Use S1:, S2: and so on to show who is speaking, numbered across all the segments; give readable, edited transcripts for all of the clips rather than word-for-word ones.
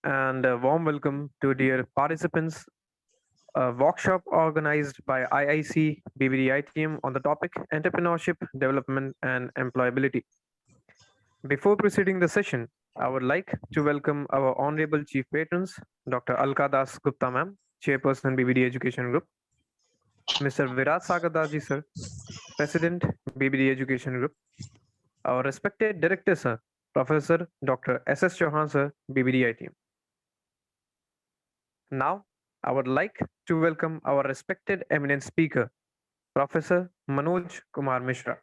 S1: and a warm welcome to dear participants. A workshop organized by IIC BBDI team on the topic Entrepreneurship, Development, and Employability. Before proceeding the session, I would like to welcome our Honorable Chief Patrons, Dr. Alka Das Gupta ma'am, Chairperson BBD Education Group, Mr. Virat Sagar ji sir, President BBD Education Group, our respected Director sir, Professor Dr. S.S. Chauhan sir, BBDI team. Now, I would like to welcome our respected eminent speaker, Professor Manoj Kumar Mishra.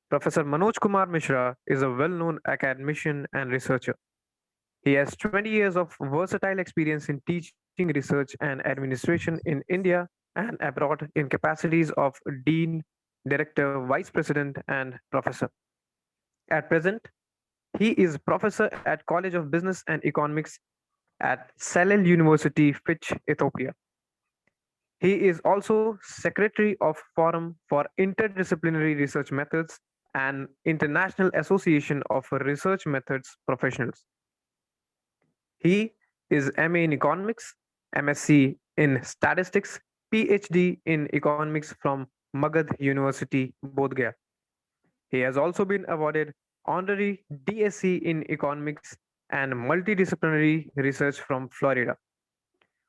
S1: Professor Manoj Kumar Mishra is a well-known academician and researcher. He has 20 years of versatile experience in teaching, research, and administration in India and abroad in capacities of Dean, Director, Vice President, and Professor. At present, he is Professor at College of Business and Economics at Salale University, Fitche, Ethiopia. He is also Secretary of Forum for Interdisciplinary Research Methods and International Association of Research Methods Professionals. He is MA in Economics, MSc in Statistics, PhD in Economics from Magad University, Bodh Gaya. He has also been awarded honorary DSc in Economics and Multidisciplinary Research from Florida,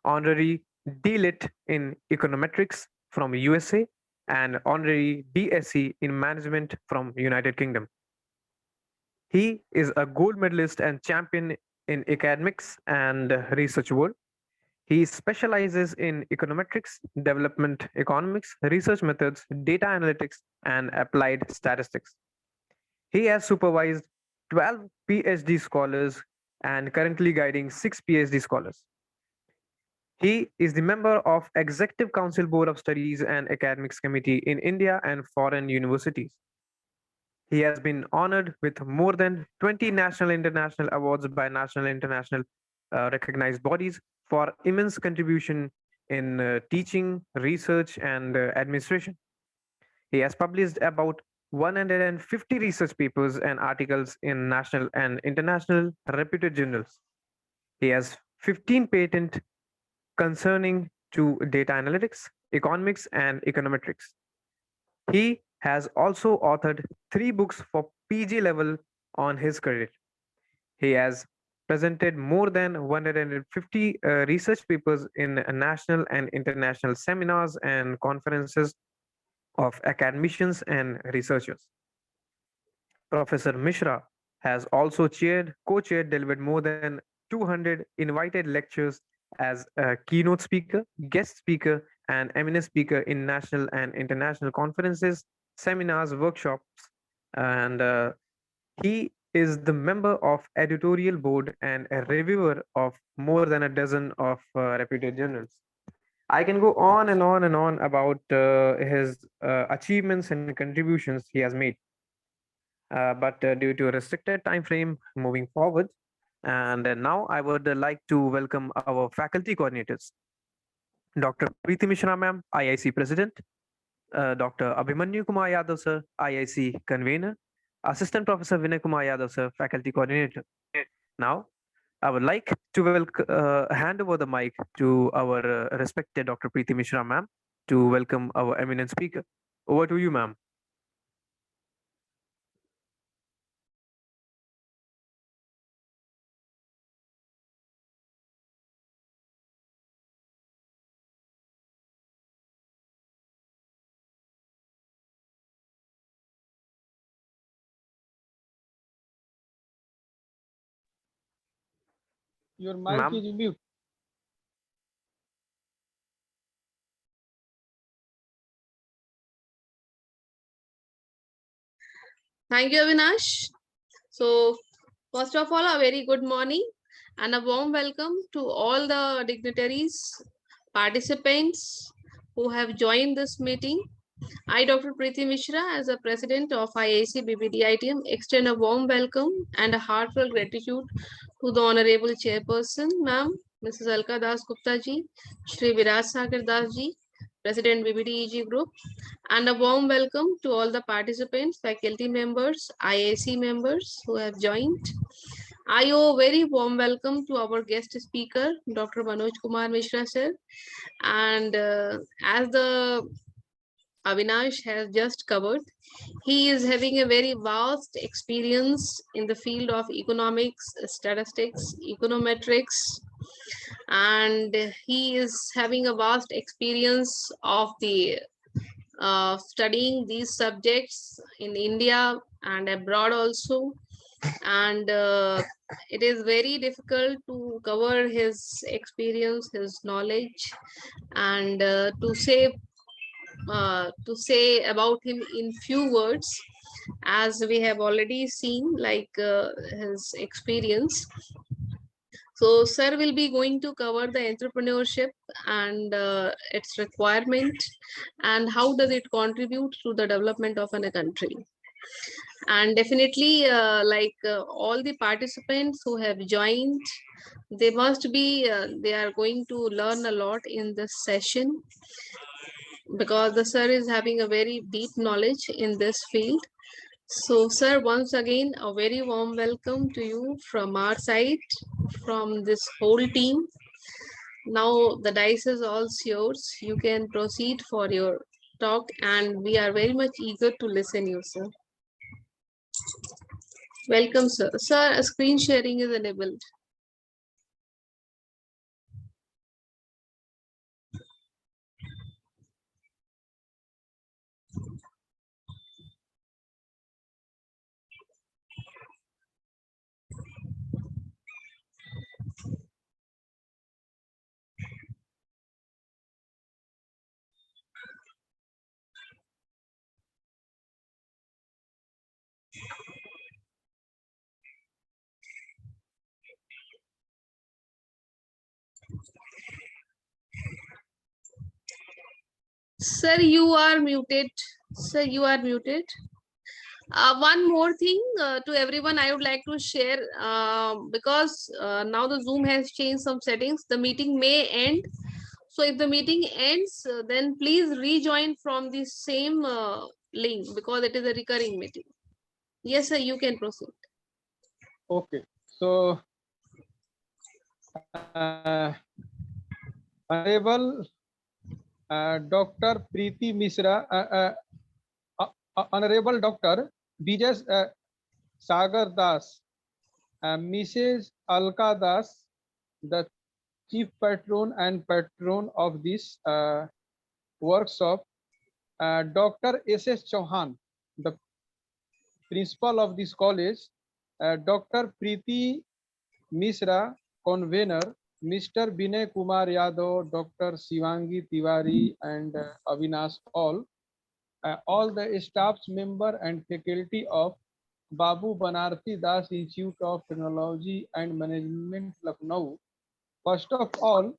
S1: honorary DLit in Econometrics from USA, and honorary DSc in Management from United Kingdom. He is a gold medalist and champion in academics and research world. He specializes in econometrics, development economics, research methods, data analytics, and applied statistics. He has supervised 12 PhD scholars and currently guiding 6 PhD scholars. He is the member of Executive Council Board of Studies and Academics Committee in India and foreign universities. He has been honored with more than 20 national and international awards by national and international recognized bodies for immense contribution in teaching, research, and administration. He has published about 150 research papers and articles in national and international reputed journals. He has 15 patents concerning to data analytics, economics, and econometrics. He has also authored 3 books for PG level on his career. He has presented more than 150 research papers in national and international seminars and conferences of academicians and researchers. Professor Mishra has also co-chaired, delivered more than 200 invited lectures as a keynote speaker, guest speaker, and eminent speaker in national and international conferences, seminars, workshops, and he is the member of editorial board and a reviewer of more than a dozen of reputed journals. I can go on and on and on about his achievements and contributions he has made. But due to a restricted time frame moving forward, and now I would like to welcome our faculty coordinators, Dr. Preeti Mishra ma'am, IIC President, Dr. Abhimanyu Kumar Yadav sir, IIC Convener, Assistant Professor Vinay Kumar Yadav sir, Faculty Coordinator. Now, I would like to hand over the mic to our respected Dr. Preeti Mishra ma'am to welcome our eminent speaker. Over to you, ma'am.
S2: Your mic
S1: Ma'am,
S2: is mute.
S3: Thank you, Avinash. So, first of all, a very good morning and a warm welcome to all the dignitaries, participants who have joined this meeting. I, Dr. Preeti Mishra, as the President of IAC BBDITM, extend a warm welcome and a heartfelt gratitude to the Honorable Chairperson, Ma'am, Mrs. Alka Das Gupta ji, Shri Virat Sagar Das ji, President BBDEG Group, and a warm welcome to all the participants, faculty members, IAC members who have joined. I owe very warm welcome to our guest speaker, Dr. Manoj Kumar Mishra sir. And as the Avinash has just covered, he is having a very vast experience in the field of economics, statistics, econometrics, and he is having a vast experience of the studying these subjects in India and abroad also. And it is very difficult to cover his experience, his knowledge, and to say about him in few words, as we have already seen, like his experience. So, sir will be going to cover the entrepreneurship and its requirement and how does it contribute to the development of a country. And definitely, all the participants who have joined, they must be, they are going to learn a lot in this session because the sir is having a very deep knowledge in this field. So, sir, once again, a very warm welcome to you from our side, from this whole team. Now, the dice is all yours. You can proceed for your talk, and we are very much eager to listen you, sir. Welcome, sir. Sir, screen sharing is enabled. Sir, you are muted. Sir, you are muted. One more thing to everyone, I would like to share because now the Zoom has changed some settings. The meeting may end. So if the meeting ends, then please rejoin from the same link because it is a recurring meeting. Yes, sir, you can proceed.
S2: Okay, so Honorable Dr. Preeti Mishra, Honorable Dr. Vijay Sagar Das, Mrs. Alka Das, the chief patron and patron of this workshop, Dr. S.S. Chauhan, the principal of this college, Dr. Preeti Mishra, convener, Mr. Binay Kumar Yadav, Dr. Shivangi Tiwari, and Avinash all the staffs member and faculty of Babu Banarsi Das Institute of Technology and Management, Lucknow. First of all,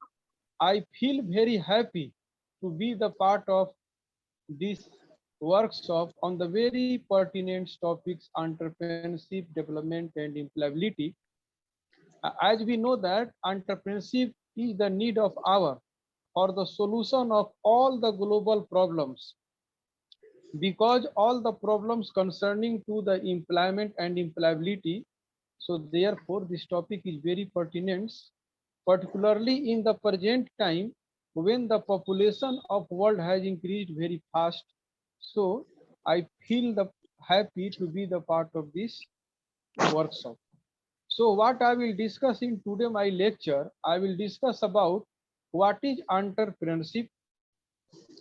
S2: I feel very happy to be the part of this workshop on the very pertinent topics entrepreneurship, development, and employability. As we know that entrepreneurship is the need of hour for the solution of all the global problems, because all the problems concerning to the employment and employability. So therefore this topic is very pertinent, particularly in the present time when the population of world has increased very fast. So I feel the happy to be the part of this workshop. So what I will discuss in today my lecture, I will discuss about what is entrepreneurship,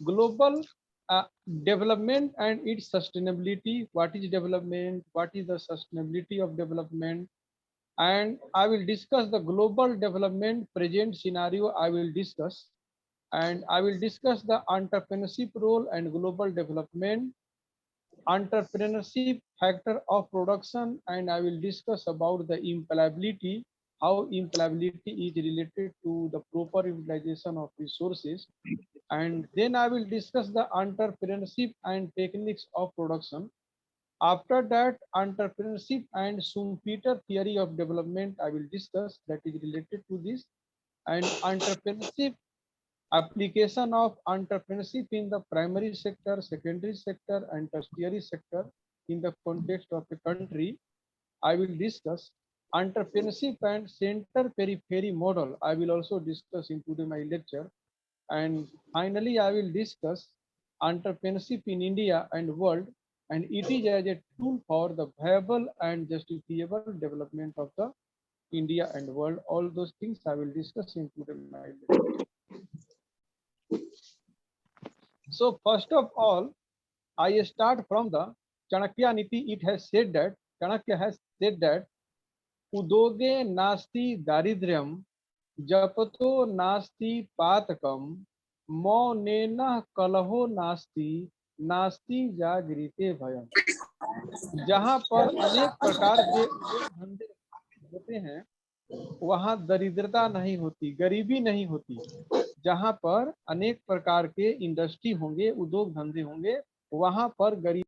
S2: global development and its sustainability. What is development? What is the sustainability of development? And I will discuss the global development present scenario. I will discuss, and I will discuss the entrepreneurship role and global development, entrepreneurship factor of production, and I will discuss about the employability, how employability is related to the proper utilization of resources, and then I will discuss the entrepreneurship and techniques of production. After that, entrepreneurship and Schumpeter theory of development I will discuss, that is related to this, and entrepreneurship, application of entrepreneurship in the primary sector, secondary sector, and tertiary sector in the context of a country, I will discuss. entrepreneurship and center periphery model. I will also discuss in today my lecture. And finally, I will discuss entrepreneurship in India and world, and it is as a tool for the viable and justifiable development of the India and world. All those things I will discuss in today my lecture. So first of all, I start from the Chanakya Niti. It has said that Chanakya has said that Udoge nasti daridryam japato nasti patakam मौनेना कलहो नास्ति नास्ति जागृते भयम। जहाँ पर अनेक प्रकार के धंधे होते हैं वहाँ दरिद्रता नहीं होती, गरीबी नहीं होती। जहाँ पर अनेक प्रकार के इंडस्ट्री होंगे, उद्योग धंधे होंगे, वहाँ पर गरीब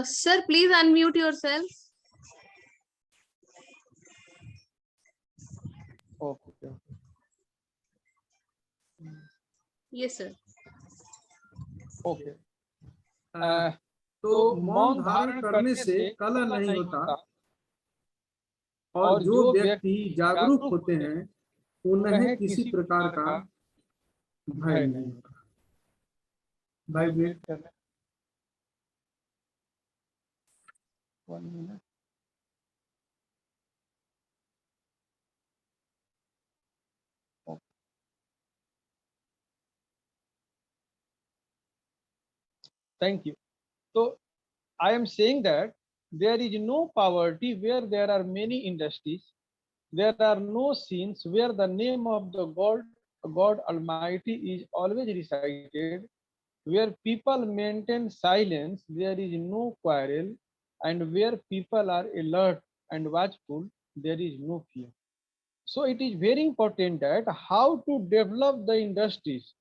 S3: Sir, please unmute yourself.
S2: Okay
S3: Yes, sir.
S2: Okay
S4: तो मौन धारण करने से कलह नहीं होता और जो व्यक्ति जागरूक होते हैं उन्हें किसी प्रकार का भय नहीं होता। भाई वेट
S2: करना 1 minute। Thank you. So I am saying that there is no poverty where there are many industries. There are no sins where the name of the God Almighty is always recited. Where people maintain silence, there is no quarrel, and where people are alert and watchful, there is no fear. So it is very important that how to develop the industries,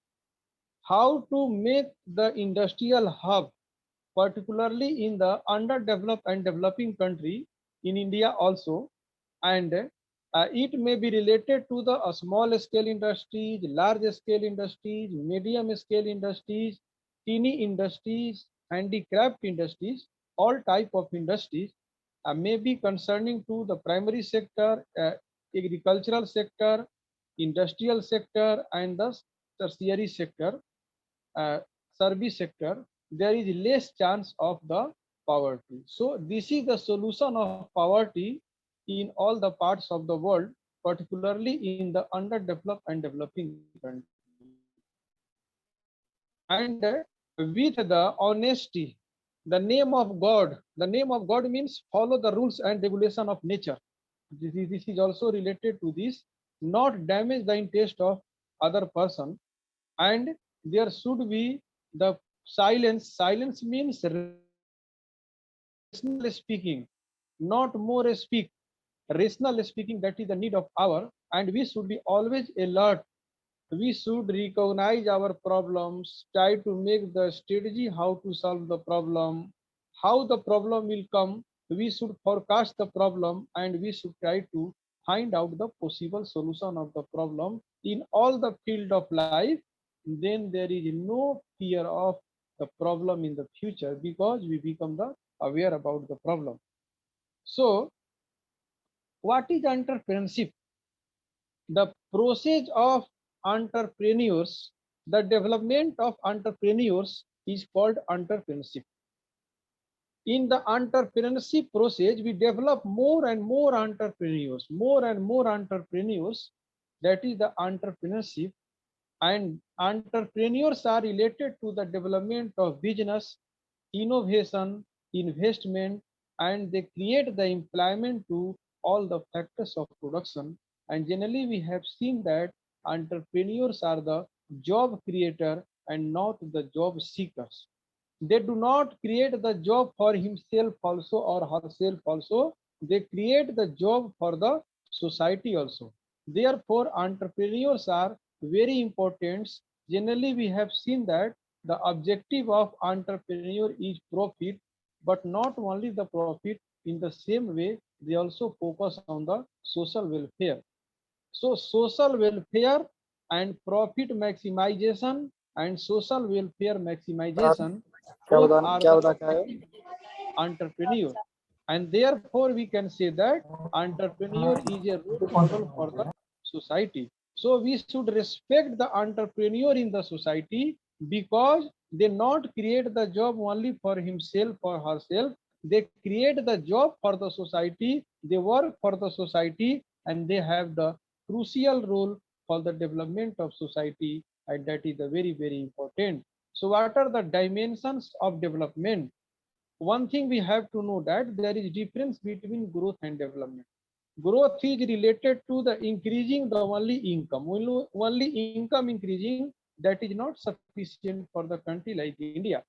S2: how to make the industrial hub, particularly in the underdeveloped and developing country, in India also, and it may be related to the small scale industries, large scale industries, medium scale industries, teeny industries, handicraft industries, all type of industries, may be concerning to the primary sector, agricultural sector, industrial sector, and the tertiary sector, service sector. There is less chance of the poverty. So this is the solution of poverty in all the parts of the world, particularly in the underdeveloped and developing countries. And with the honesty, the name of God means follow the rules and regulation of nature. This is also related to this, not damage the interest of other person. And there should be the silence. Silence means rational speaking, not more speak. Rational speaking, that is the need of our, and we should be always alert. We should recognize our problems, try to make the strategy how to solve the problem, how the problem will come. We should forecast the problem, and we should try to find out the possible solution of the problem in all the field of life. Then there is no fear of the problem in the future because we become the aware about the problem. So what is entrepreneurship? The process of entrepreneurs, the development of entrepreneurs is called entrepreneurship. In the entrepreneurship process, we develop more and more entrepreneurs, That is the entrepreneurship. And entrepreneurs are related to the development of business, innovation, investment, and they create the employment to all the factors of production. And generally, we have seen that entrepreneurs are the job creator and not the job seekers. They do not create the job for himself also or herself also. They create the job for the society also. Therefore, entrepreneurs are very important. Generally, we have seen that the objective of entrepreneur is profit, but not only the profit. In the same way, they also focus on the social welfare. So social welfare and profit maximization and social welfare maximization both are the objective of entrepreneur. And therefore we can say that entrepreneur is a role model for the society. So we should respect the entrepreneur in the society because they not create the job only for himself or herself. They create the job for the society. They work for the society and they have the crucial role for the development of society, and that is the very important. So what are the dimensions of development? One thing we have to know that there is difference between growth and development. Growth is related to the increasing the only income. Only income increasing, that is not sufficient for the country like India.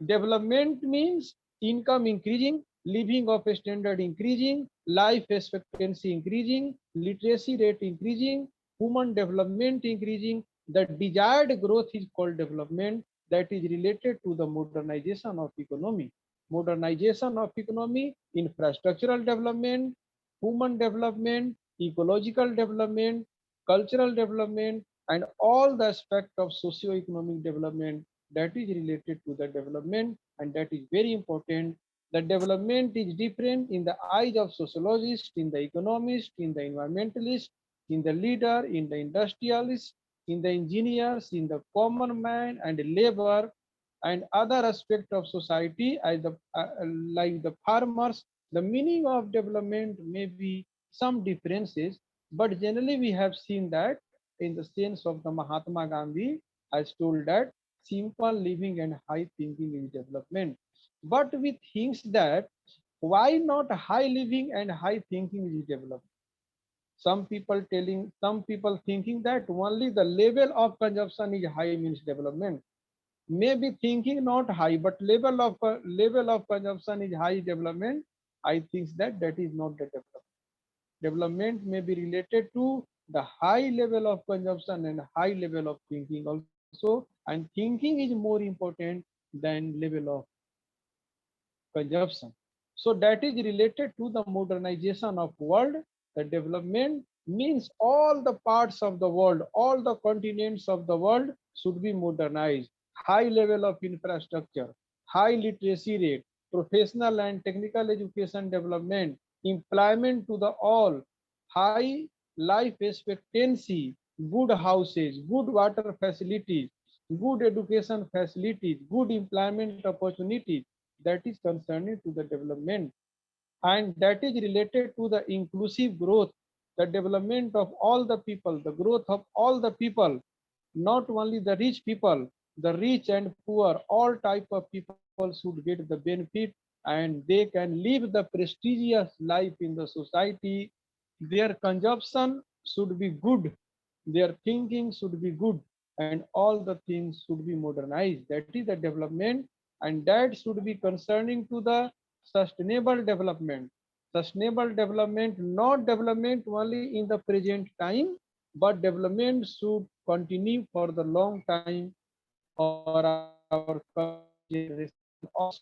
S2: Development means income increasing, living of a standard increasing, life expectancy increasing, literacy rate increasing, human development increasing. The desired growth is called development, that is related to the modernization of economy. Modernization of economy, infrastructural development, human development, ecological development, cultural development, and all the aspects of socio-economic development, that is related to the development, and that is very important. The development is different in the eyes of sociologists, in the economists, in the environmentalists, in the leader, in the industrialists, in the engineers, in the common man and labor, and other aspects of society as the like the farmers. The meaning of development may be some differences, but generally we have seen that in the sense of the Mahatma Gandhi has told that simple living and high thinking is development. But we think that why not high living and high thinking is development? Some people thinking that only the level of consumption is high means development. Maybe thinking not high, but level of consumption is high development. I think that that is not the development. Development may be related to the high level of consumption and high level of thinking also, and thinking is more important than level of consumption. So that is related to the modernization of world. The development means all the parts of the world, all the continents of the world should be modernized. High level of infrastructure, high literacy rate, professional and technical education development, employment to the all, high life expectancy, good houses, good water facilities, good education facilities, good employment opportunities, that is concerning to the development, and that is related to the inclusive growth, the development of all the people, the growth of all the people, not only the rich people, the rich and poor, all type of people should get the benefit, and they can live the prestigious life in the society. Their consumption should be good, their thinking should be good, and all the things should be modernized. That is the development, and that should be concerning to the sustainable development. Sustainable development, not development only in the present time, but development should continue for the long time for our generation also.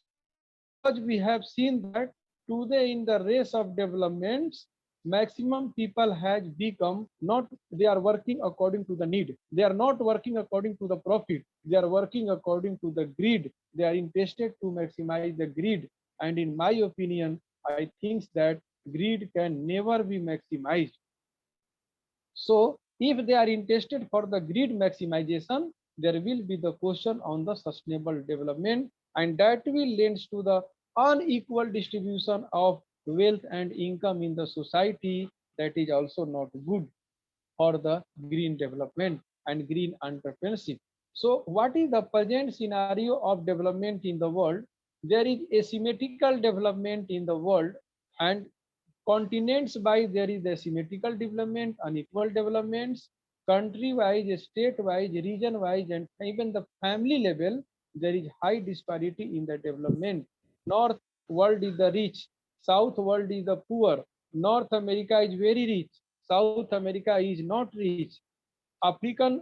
S2: Because we have seen that today in the race of developments, maximum people has become not, they are working according to the need. They are not working according to the profit. They are working according to the greed. They are interested to maximize the greed. And in my opinion, I think that greed can never be maximized. So if they are interested for the greed maximization, there will be the question on the sustainable development, and that will lead to the unequal distribution of wealth and income in the society. That is also not good for the green development and green entrepreneurship. So what is the present scenario of development in the world? There is asymmetrical development in the world, and continents by there is asymmetrical development, unequal developments, country wise, state wise, region wise, and even the family level, there is high disparity in the development. North world is the rich, south world is the poor. North America is very rich, South America is not rich. African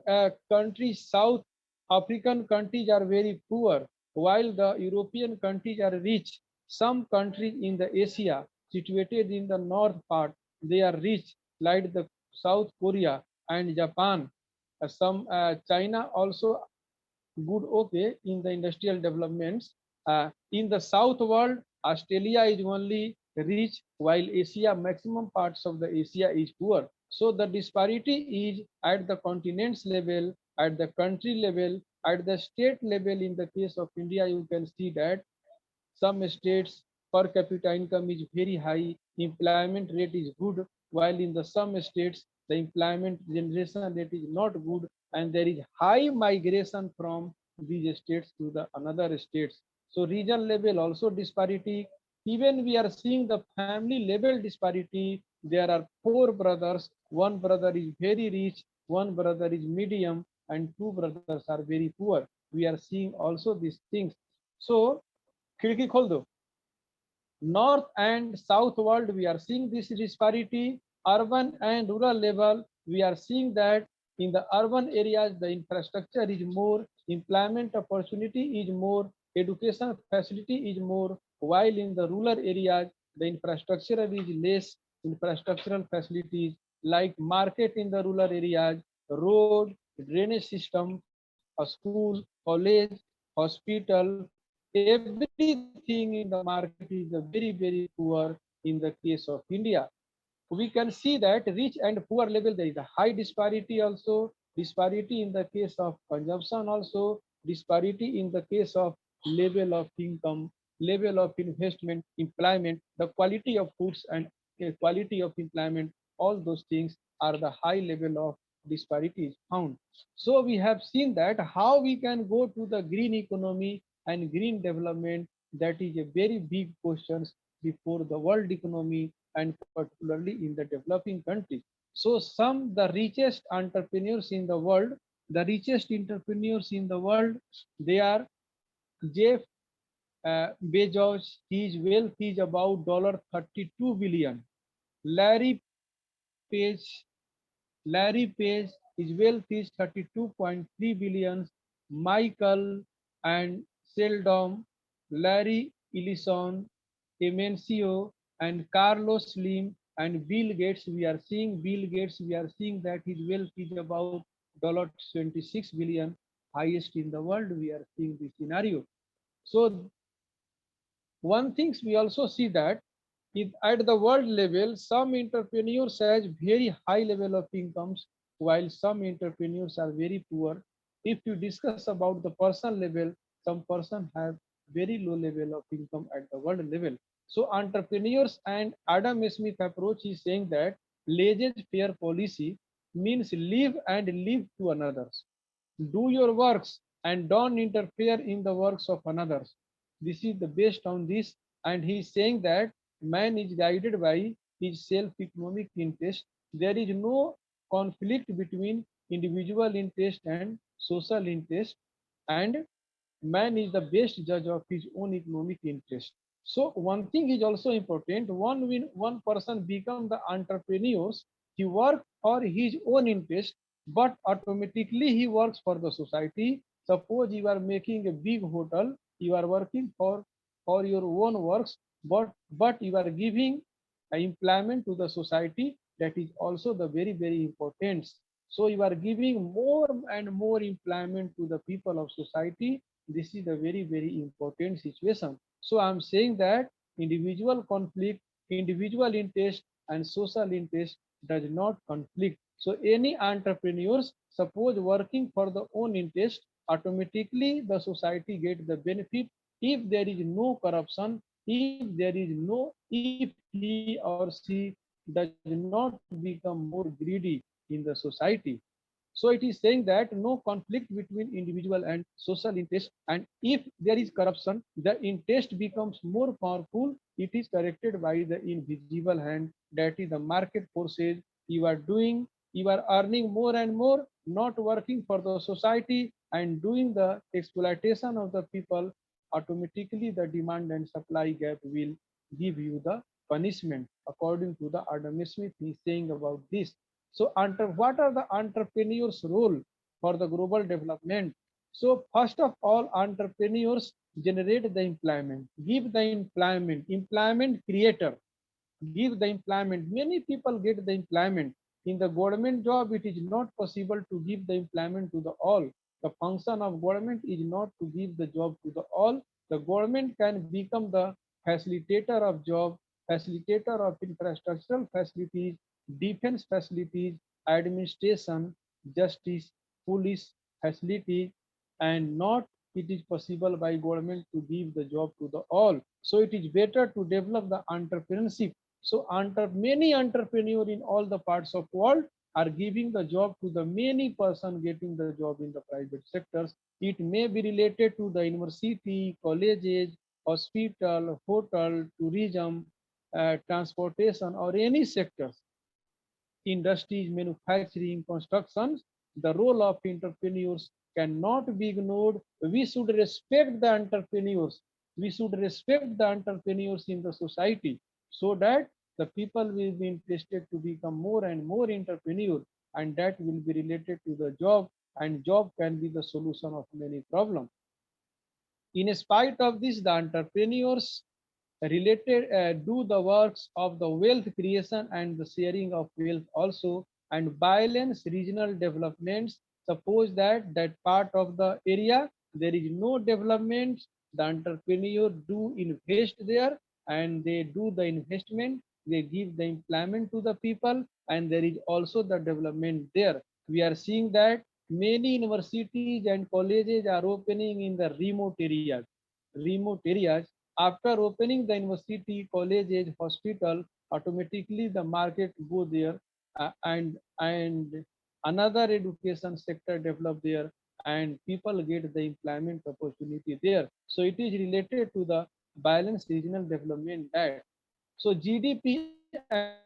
S2: countries, South African countries are very poor, while the European countries are rich. Some countries in the Asia, situated in the north part, they are rich, like the South Korea and Japan. Some China also good okay in the industrial developments. In the south world, Australia is only rich, while Asia, maximum parts of the Asia is poor. So the disparity is at the continents level, at the country level, at the state level. In the case of India, you can see that some states per capita income is very high, employment rate is good, while in the some states the employment generation rate is not good, and there is high migration from these states to the another states. So region level also disparity. Even we are seeing the family level disparity. There are four brothers. One brother is very rich, one brother is medium, and two brothers are very poor. We are seeing also these things. So खिड़की खोल दो. North and south world, we are seeing this disparity. Urban and rural level, we are seeing that in the urban areas the infrastructure is more, employment opportunity is more, education facility is more, while in the rural areas the infrastructure is less. Infrastructural facilities like market in the rural areas, road, drainage system, a school, college, hospital, everything in the market is very, very poor in the case of India. We can see that rich and poor level there is a high disparity also, disparity in the case of consumption also, disparity in the case of level of income, level of investment, employment, the quality of foods, and quality of employment. All those things are the high level of disparities found. So we have seen that how we can go to the green economy and green development. That is a very big question before the world economy, and particularly in the developing countries. So some the richest entrepreneurs in the world, the richest entrepreneurs in the world, they are Jeff Bezos. His wealth is about $32 billion. Larry Page, Larry Page, his wealth is 32.3 billion. Michael and Sheldon, Larry Ellison, Emencio, and Carlos Slim, and Bill Gates. We are seeing Bill Gates. We are seeing that his wealth is about $26 billion, highest in the world. We are seeing this scenario. So one things we also see that at the world level, some entrepreneurs has very high level of incomes, while some entrepreneurs are very poor. If you discuss about the personal level, some person have very low level of income at the world level. So entrepreneurs and Adam Smith approach is saying that laissez-faire policy means live and live to another's. Do your works and don't interfere in the works of another's. This is the based on this, and he is saying that man is guided by his self-economic interest. There is no conflict between individual interest and social interest, and man is the best judge of his own economic interest. So one thing is also important. When one person become the entrepreneurs, he work for his own interest, but automatically he works for the society. Suppose you are making a big hotel, you are working for your own works, but you are giving employment to the society. That is also the very, very important. So you are giving more and more employment to the people of society. This is a very, very important situation. So I'm saying that individual conflict, individual interest, and social interest does not conflict. So any entrepreneurs, suppose working for the own interest, automatically the society get the benefit if there is no corruption, if there is no, if he or she does not become more greedy in the society. So it is saying that no conflict between individual and social interest, and if there is corruption, the interest becomes more powerful. It is corrected by the invisible hand, that is the market forces. You are doing, you are earning more and more, not working for the society and doing the exploitation of the people. Automatically the demand and supply gap will give you the punishment. According to the Adam Smith, he is saying about this. So what are the entrepreneurs' role for the global development? So first of all, entrepreneurs generate the employment, give the employment, employment creator. give the employment. Many people get the employment. In the government job, it is not possible to give the employment to the all. The function of government is not to give the job to the all. The government can become the facilitator of job, facilitator of infrastructural facilities, defense facilities, administration, justice, police facilities, and not it is possible by government to give the job to the all. So it is better to develop the entrepreneurship. So many entrepreneurs in all the parts of world are giving the job to the many person getting the job in the private sectors. It may be related to the university, colleges, hospital, hotel, tourism, transportation, or any sectors, industries, manufacturing, constructions. The role of entrepreneurs cannot be ignored. We should respect the entrepreneurs. We should respect the entrepreneurs in the society so that the people will be interested to become more and more entrepreneur, and that will be related to the job, and job can be the solution of many problems. In spite of this, the entrepreneurs related do the works of the wealth creation and the sharing of wealth also, and balance regional developments. Suppose that part of the area there is no development, the entrepreneur do invest there, and they do the investment, they give the employment to the people, and there is also the development there. We are seeing that many universities and colleges are opening in the remote areas. After opening the university, colleges, hospital, automatically the market go there, and another education sector develop there, and people get the employment opportunity there. So it is related to the balanced regional development that. So GDP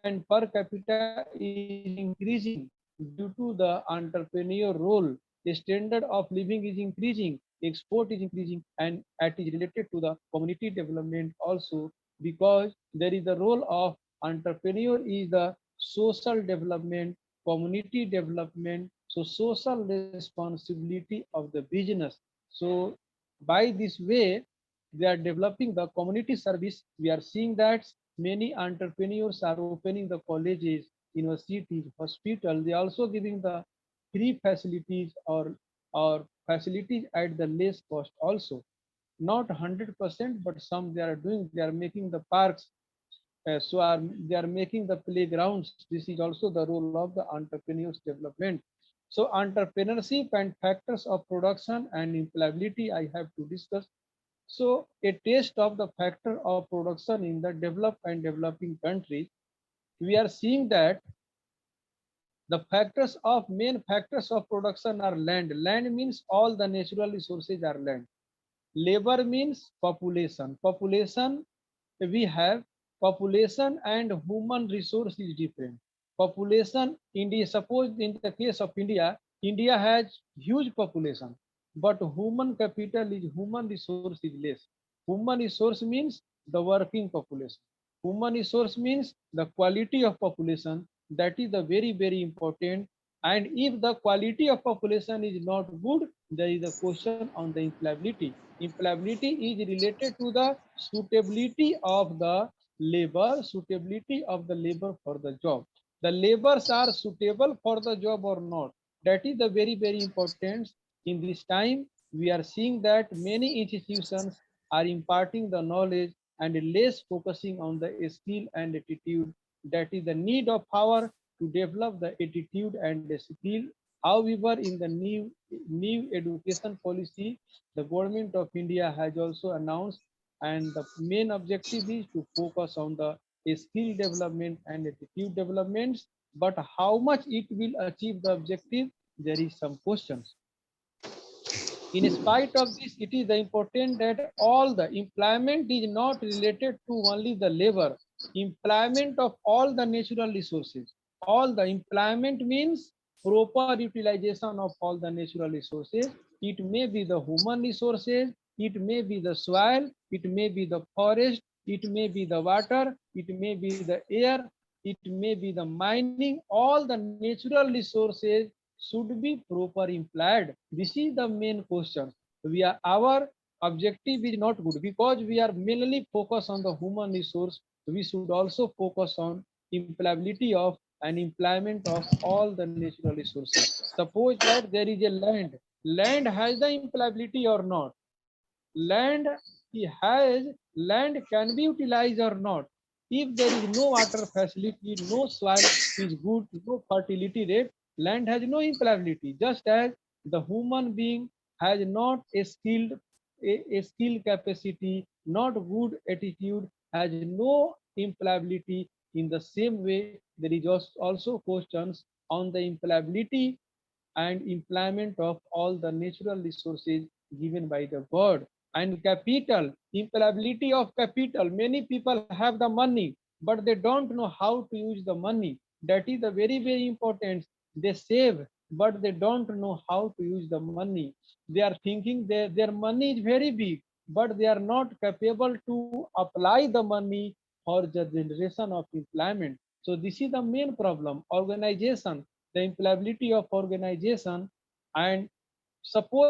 S2: and per capita is increasing due to the entrepreneur role. The standard of living is increasing, export is increasing, and it is related to the community development also, because there is the role of entrepreneur is the social development, community development, so social responsibility of the business. So by this way, we are developing the community service. We are seeing that many entrepreneurs are opening the colleges, universities, hospitals. They are also giving the free facilities, or facilities at the less cost also. Not 100%, but some they are doing. They are making the parks, they are making the playgrounds. This is also the role of the entrepreneurs development. So entrepreneurship and factors of production and employability I have to discuss. So a taste of the factor of production in the developed and developing countries. We are seeing that the factors of main factors of production are land. Land means all the natural resources are land. Labor means population. Population, we have population and human resource is different. Population, India, suppose in the case of India, India has huge population, but human resource is less. Human resource means the working population. Human resource means the quality of population. That is the very important. And if the quality of population is not good, there is a question on the employability. Employability is related to the suitability of the labor for the job. The laborers are suitable for the job or not. That is the very important. In this time, we are seeing that many institutions are imparting the knowledge and less focusing on the skill and attitude. That is the need of power to develop the attitude and the skill. However, in the new education policy, the government of India has also announced, and the main objective is to focus on the skill development and attitude developments. But how much it will achieve the objective, there is some questions. In spite of this, it is important that all the employment is not related to only the labor. Employment of all the natural resources. All the employment means proper utilization of all the natural resources. It may be the human resources, it may be the soil, it may be the forest, it may be the water, it may be the air, it may be the mining. All the natural resources should be proper employed. This is the main question. Our objective is not good because we are mainly focused on the human resource. we should also focus on employability of and employment of all the natural resources. Suppose that there is a land has the employability or not? Land has, land can be utilized or not? If there is no water facility, no soil is good, no fertility rate, land has no employability. Just as the human being has not a skill capacity, not good attitude, has no employability. In the same way, there is also questions on the employability and employment of all the natural resources given by the God. And capital, employability of capital. Many people have the money, but they don't know how to use the money. That is the very important. They save, but they don't know how to use the money. They are thinking their money is very big, but they are not capable to apply the money for the generation of employment. So this is the main problem. Organization, the employability of organization, and suppose